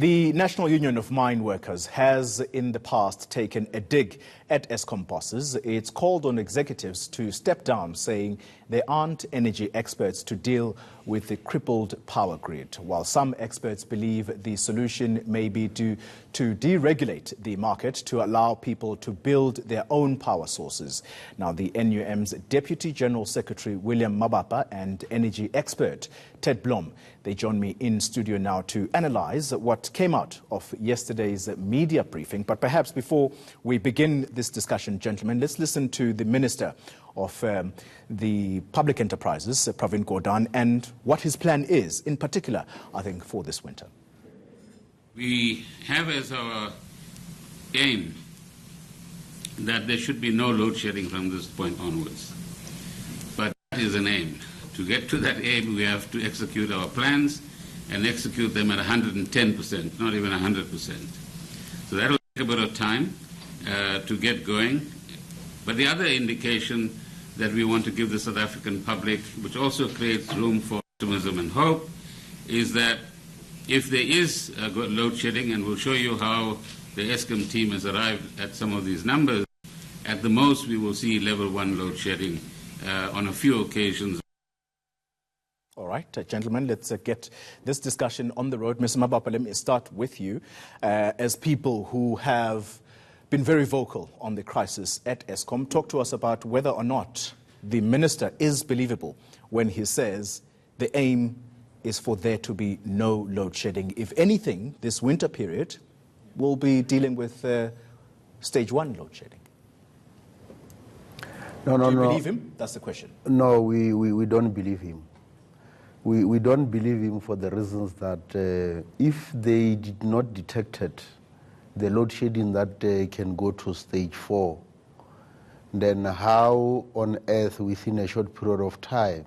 The National Union of Mineworkers has in the past taken a dig at Eskom bosses. It's called on executives to step down, saying they aren't energy experts to deal with the crippled power grid, while some experts believe the solution may be to deregulate the market to allow people to build their own power sources. Now, the NUM's Deputy General Secretary, William Mabapa, and energy expert, Ted Blom, they join me in studio now to analyze what came out of yesterday's media briefing. But perhaps before we begin this discussion, gentlemen, let's listen to the Minister of the Public Enterprises, Pravin Gordhan, and what his plan is, in particular, I think, for this winter. We have as our aim that there should be no load shedding from this point onwards. But that is an aim. To get to that aim, we have to execute our plans and execute them at 110%, not even 100%. So that will take a bit of time to get going. But the other indication that we want to give the South African public, which also creates room for optimism and hope, is that if there is load shedding, and we'll show you how the Eskom team has arrived at some of these numbers, at the most we will see level 1 load shedding on a few occasions. All right, gentlemen, let's get this discussion on the road. Mr. Mabapa, let me start with you. As people who have been very vocal on the crisis at Eskom, talk to us about whether or not the minister is believable when he says the aim is for there to be no load shedding. If anything, this winter period will be dealing with stage 1 load shedding. No. Do you believe him? That's the question. No, we don't believe him. We don't believe him for the reasons that if they did not detect it, the load shedding that can go to stage 4, then how on earth within a short period of time,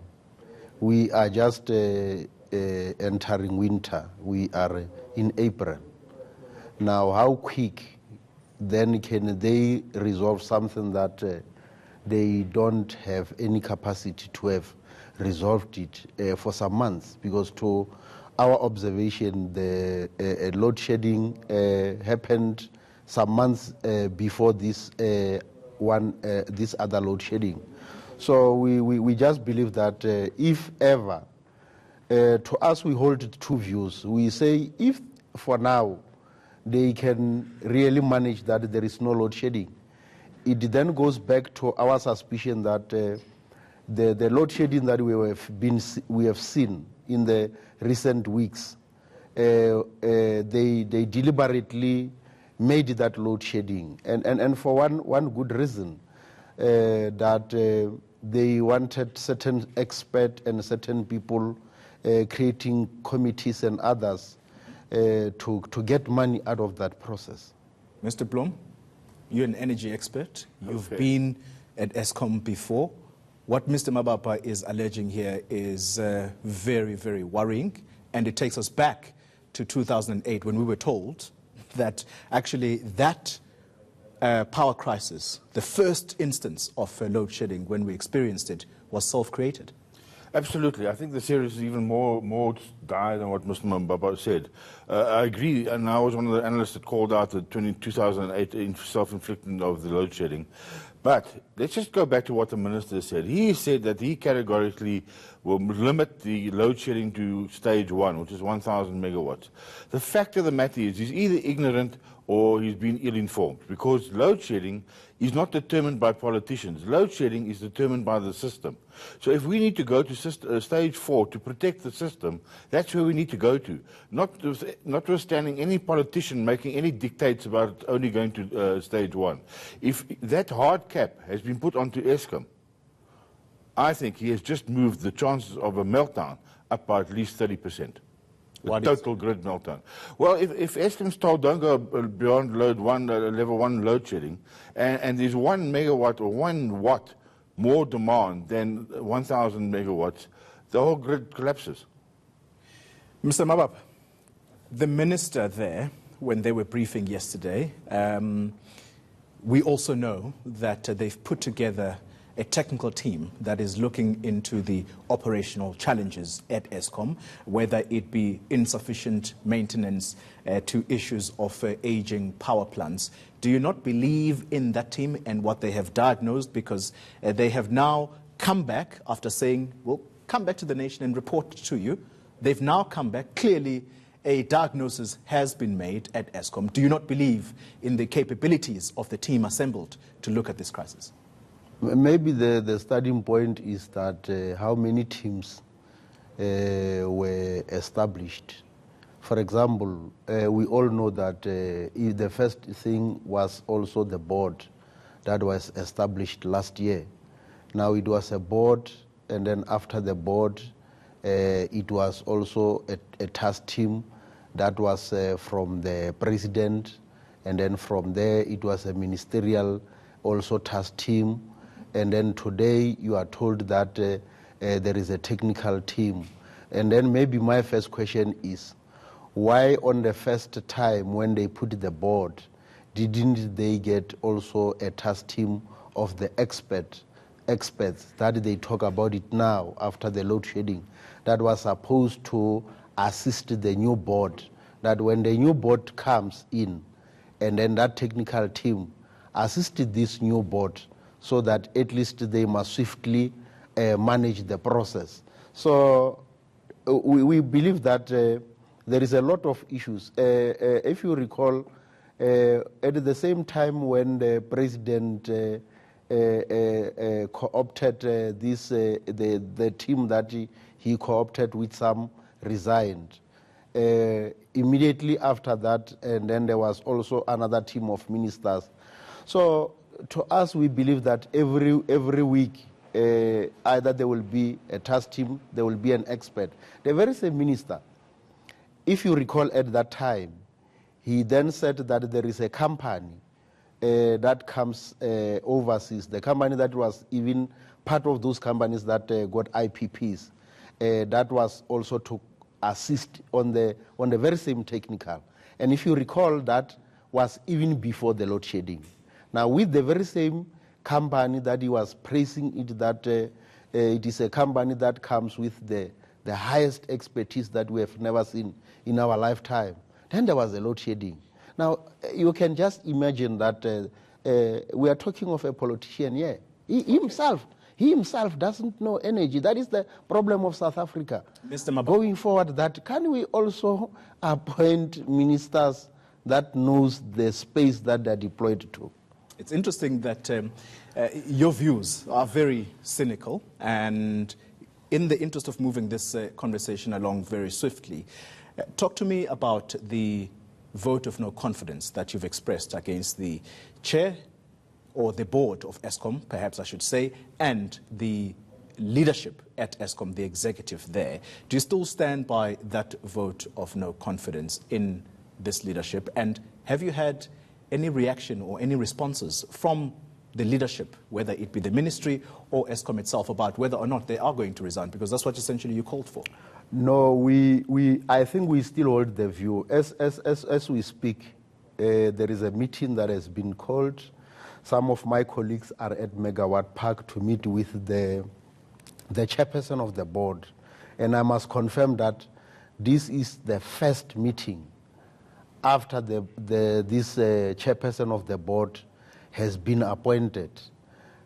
we are just entering winter, we are in April. Now how quick then can they resolve something that they don't have any capacity to have resolved it for some months? Because to our observation, the load shedding happened some months before this this other load shedding. So we just believe that if ever, to us we hold two views. We say if for now they can really manage that there is no load shedding, it then goes back to our suspicion that the load shedding that we have seen in the recent weeks, they deliberately made that load shedding, and for one good reason, that they wanted certain experts and certain people creating committees and others to get money out of that process. Mr. Blom, you're an energy expert. You've been at Eskom before. What Mr. Mabapa is alleging here is very, very worrying, and it takes us back to 2008 when we were told that actually that power crisis, the first instance of load shedding when we experienced it, was self-created. Absolutely. I think the series is even more dire than what Mr. Mabapa said. I agree, and I was one of the analysts that called out the 2008 self-inflicted of the load shedding. But let's just go back to what the minister said. He said that he categorically will limit the load shedding to stage 1, which is 1,000 megawatts. The fact of the matter is he's either ignorant or he's been ill-informed, because load shedding is not determined by politicians. Load shedding is determined by the system. So if we need to go to stage 4 to protect the system, that's where we need to go to. Notwithstanding any politician making any dictates about only going to stage 1. If that hard cap has been put onto Eskom, I think he has just moved the chances of a meltdown up by at least 30%. Total grid meltdown. Well, if Eskom's told don't go beyond level 1 load shedding, and there's 1 megawatt or 1 watt more demand than 1,000 megawatts, the whole grid collapses. Mr. Mabapa, the minister there, when they were briefing yesterday, we also know that they've put together a technical team that is looking into the operational challenges at Eskom, whether it be insufficient maintenance to issues of aging power plants. Do you not believe in that team and what they have diagnosed? Because they have now come back after saying, well, come back to the nation and report to you. They've now come back. Clearly, a diagnosis has been made at Eskom. Do you not believe in the capabilities of the team assembled to look at this crisis? Maybe the starting point is that how many teams were established. For example, we all know that the first thing was also the board that was established last year. Now it was a board, and then after the board, it was also a task team that was from the president, and then from there it was a ministerial also task team, and then today you are told that there is a technical team. And then maybe my first question is, why on the first time when they put the board, didn't they get also a task team of the experts that they talk about it now after the load shedding, that was supposed to assist the new board, that when the new board comes in, and then that technical team assisted this new board so that at least they must swiftly manage the process. So we believe that there is a lot of issues. If you recall, at the same time when the president co-opted the team that he co-opted with some resigned. Immediately after that, and then there was also another team of ministers. So to us, we believe that every week, either there will be a task team, there will be an expert. The very same minister, if you recall at that time, he then said that there is a company that comes overseas, the company that was even part of those companies that got IPPs, that was also to assist on the very same technical. And if you recall, that was even before the load shedding. Now with the very same company that he was praising it, that it is a company that comes with the highest expertise that we have never seen in our lifetime, then there was a load shedding. Now, you can just imagine that we are talking of a politician here. He himself doesn't know energy. That is the problem of South Africa. Mr. Mabapa. Going forward, that can we also appoint ministers that knows the space that they're deployed to? It's interesting that your views are very cynical, and in the interest of moving this conversation along very swiftly, talk to me about the vote of no confidence that you've expressed against the chair or the board of Eskom, perhaps I should say, and the leadership at Eskom, the executive there. Do you still stand by that vote of no confidence in this leadership? And have you had any reaction or any responses from the leadership, whether it be the ministry or Eskom itself, about whether or not they are going to resign? Because that's what essentially you called for. No, I think we still hold the view. As we speak, there is a meeting that has been called. Some of my colleagues are at Megawatt Park to meet with the chairperson of the board. And I must confirm that this is the first meeting after this chairperson of the board has been appointed.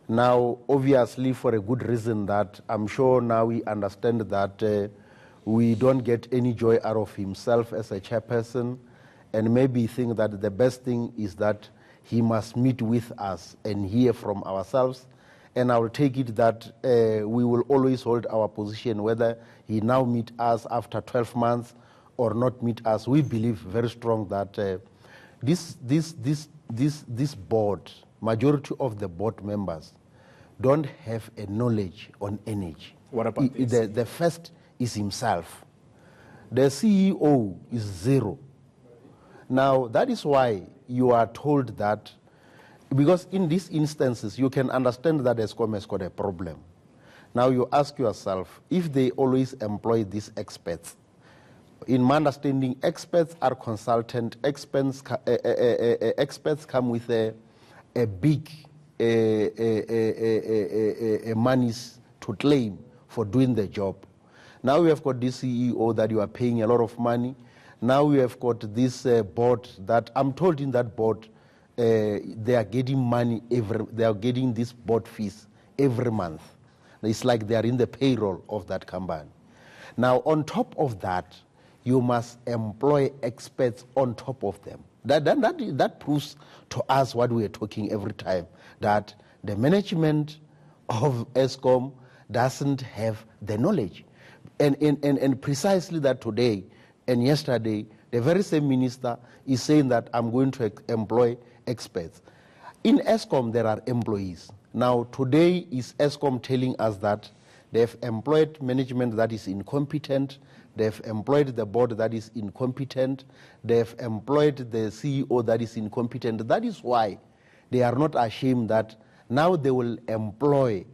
Now, obviously, for a good reason, that I'm sure now we understand that we don't get any joy out of himself as a chairperson, and maybe think that the best thing is that he must meet with us and hear from ourselves. And I will take it that we will always hold our position, whether he now meet us after 12 months or not meet us. We believe very strong that this board, majority of the board members, don't have a knowledge on energy. What about this? The first is himself. The CEO is zero. Now, that is why you are told that, because in these instances, you can understand that Eskom has got a problem. Now, you ask yourself, if they always employ these experts, in my understanding, experts are consultant, experts come with a big monies to claim for doing the job. Now we have got this CEO that you are paying a lot of money. Now we have got this board that I'm told in that board they are getting money they are getting this board fees every month. It's like they are in the payroll of that company. Now on top of that, you must employ experts on top of them. That proves to us what we are talking every time, that the management of Eskom doesn't have the knowledge. And precisely that today and yesterday, the very same minister is saying that I'm going to employ experts. In Eskom, there are employees. Now, today is Eskom telling us that they've employed management that is incompetent, they've employed the board that is incompetent, they've employed the CEO that is incompetent. That is why they are not ashamed that now they will employ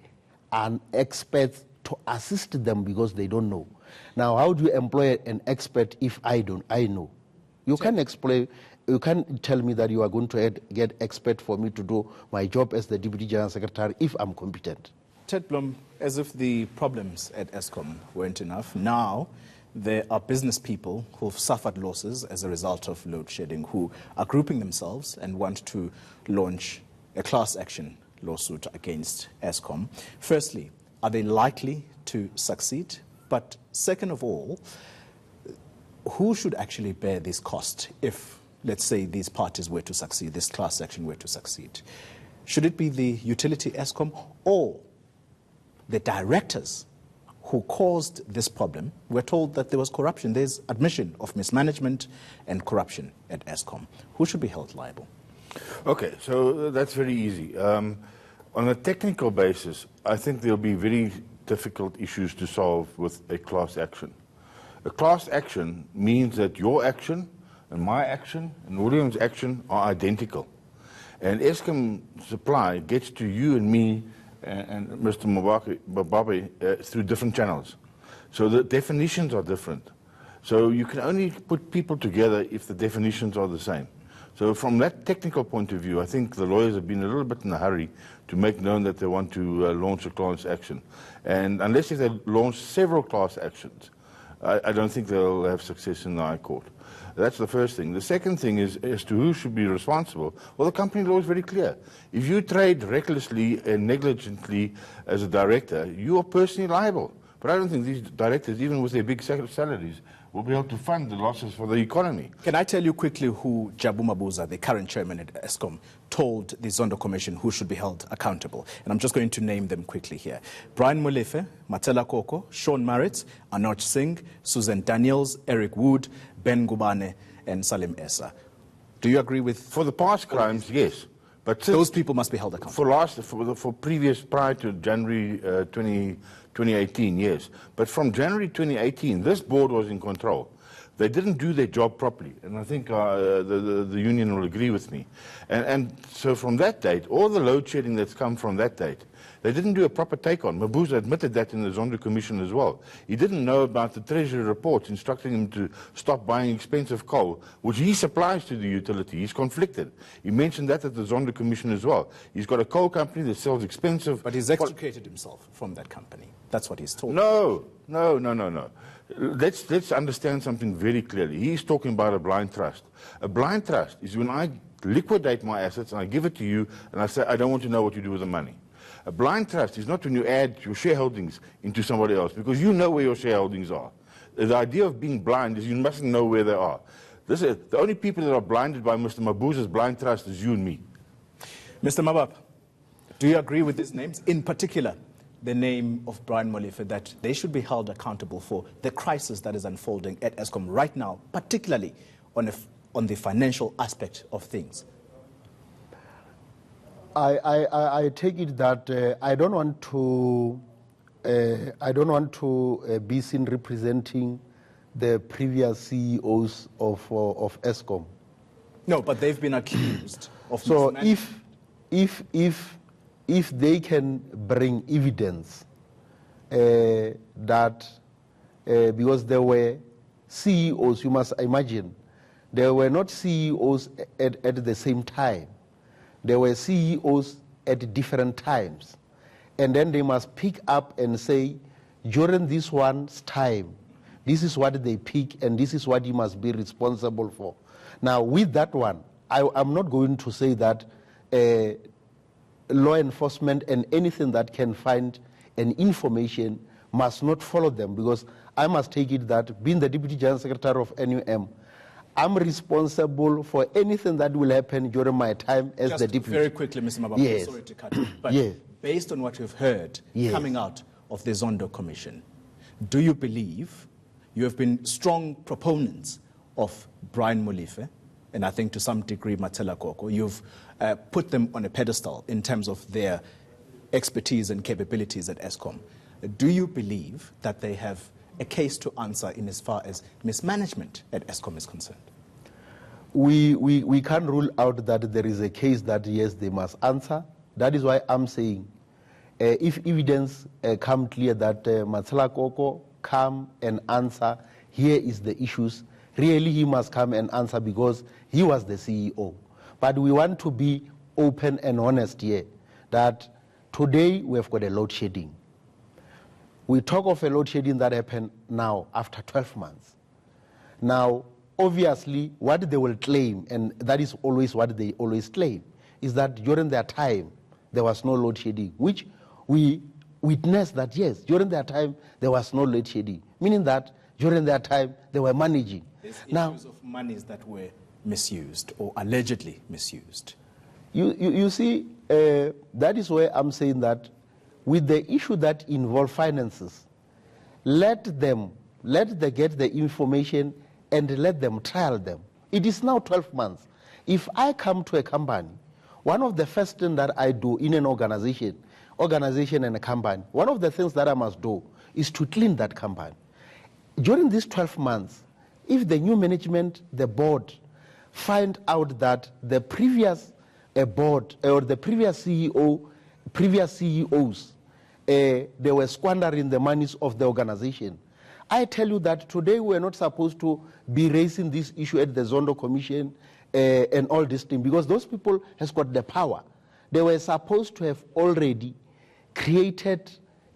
an expert to assist them because they don't know. Now, how do you employ an expert if I know? You can't explain. You can't tell me that you are going to get expert for me to do my job as the Deputy General Secretary if I'm competent. Ted Blom, as if the problems at Eskom weren't enough, now there are business people who've suffered losses as a result of load shedding who are grouping themselves and want to launch a class action lawsuit against Eskom. Firstly, are they likely to succeed? But second of all, who should actually bear this cost if, let's say, these parties were to succeed, this class action were to succeed? Should it be the utility Eskom or the directors who caused this problem? We're told that there was corruption. There's admission of mismanagement and corruption at Eskom. Who should be held liable? Okay, so that's very easy. On a technical basis, I think there'll be very difficult issues to solve with a class action. A class action means that your action and my action and William's action are identical. And Eskom supply gets to you and me and Mr. Mabapa through different channels. So the definitions are different. So you can only put people together if the definitions are the same. So from that technical point of view, I think the lawyers have been a little bit in a hurry to make known that they want to launch a class action. And unless they launch several class actions, I don't think they'll have success in the High Court. That's the first thing. The second thing is as to who should be responsible. Well, the company law is very clear. If you trade recklessly and negligently as a director, you are personally liable. But I don't think these directors, even with their big salaries, will be able to fund the losses for the economy. Can I tell you quickly who Jabu Mabuza, the current chairman at Eskom, told the Zondo Commission who should be held accountable? And I'm just going to name them quickly here. Brian Molefe, Matela Koko, Sean Marriott, Anoj Singh, Susan Daniels, Eric Wood, Ben Gubane, and Salim Essa. Do you agree with... For the past crimes, yes. But those people must be held accountable. For previous, prior to January 2018, yes. But from January 2018, this board was in control. They didn't do their job properly, and I think the union will agree with me. And so from that date, all the load shedding that's come from that date, they didn't do a proper take-on. Mabuza admitted that in the Zondo Commission as well. He didn't know about the Treasury reports instructing him to stop buying expensive coal, which he supplies to the utility. He's conflicted. He mentioned that at the Zondo Commission as well. He's got a coal company that sells expensive... But he's extricated himself from that company. That's what he's told. No. Let's understand something very clearly. He's talking about a blind trust. A blind trust is when I liquidate my assets and I give it to you and I say, I don't want to know what you do with the money. A blind trust is not when you add your shareholdings into somebody else, because you know where your shareholdings are. The idea of being blind is you mustn't know where they are. The only people that are blinded by Mr. Mabuza's blind trust is you and me. Mr. Mabapa, do you agree with these names? In particular, the name of Brian Molefe, that they should be held accountable for the crisis that is unfolding at Eskom right now, particularly on the financial aspect of things. I take it that I don't want to be seen representing the previous CEOs of Eskom. No, but they've been accused of. So if they can bring evidence that because there were CEOs, you must imagine, there were not CEOs at the same time. There were CEOs at different times. And then they must pick up and say, during this one's time, this is what they pick and this is what you must be responsible for. Now, with that one, I'm not going to say that law enforcement and anything that can find an information must not follow them, because I must take it that, being the Deputy General Secretary of NUM, I'm responsible for anything that will happen during my time as Just the Deputy. Very quickly, Mr. Mabapa, yes. Sorry to cut you, but yes. based on what you've heard yes. coming out of the Zondo Commission, do you believe you have been strong proponents of Brian Molefe, and I think to some degree Matela Koko? You've put them on a pedestal in terms of their expertise and capabilities at Eskom. Do you believe that they have a case to answer in as far as mismanagement at Eskom is concerned? We can't rule out that there is a case that, yes, they must answer. That is why I'm saying, if evidence come clear that Matela Koko come and answer, here is the issues, really he must come and answer because he was the CEO. But we want to be open and honest here, that today we've got a load shedding. We talk of a load shedding that happened now after 12 months. Now, obviously, what they will claim, and that is always what they always claim, is that during their time, there was no load shedding, which we witnessed that, yes, during their time, there was no load shedding, meaning that during their time, they were managing. There's issues of monies that were misused or allegedly misused. You see, that is where I'm saying that with the issue that involve finances, let them get the information and let them trial them. It is now 12 months. If I come to a company, one of the first things that I do in an organization and a company, one of the things that I must do is to clean that company. During these 12 months, if the new management, the board, find out that the previous board or the previous CEOs, they were squandering the monies of the organization. I tell you that today we're not supposed to be raising this issue at the Zondo Commission and all this thing, because those people has got the power. They were supposed to have already created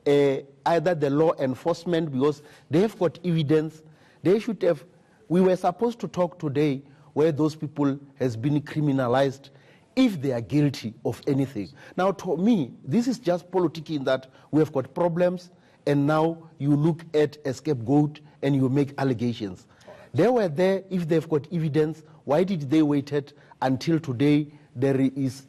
either the law enforcement, because they have got evidence. They should have. We were supposed to talk today where those people has been criminalized if they are guilty of anything. Now, to me, this is just politicking, that we have got problems, and now you look at a scapegoat and you make allegations. They were there. If they've got evidence, why did they wait until today there is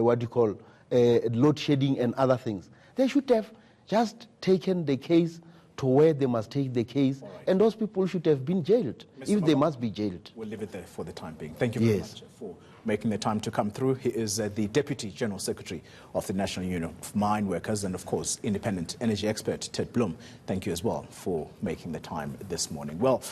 what you call load shedding and other things? They should have just taken the case to where they must take the case, and those people should have been jailed, if they must be jailed. We'll leave it there for the time being. Thank you very much for making the time to come through. He is the Deputy General Secretary of the National Union of Mineworkers and, of course, independent energy expert, Blom. Thank you as well for making the time this morning. Well.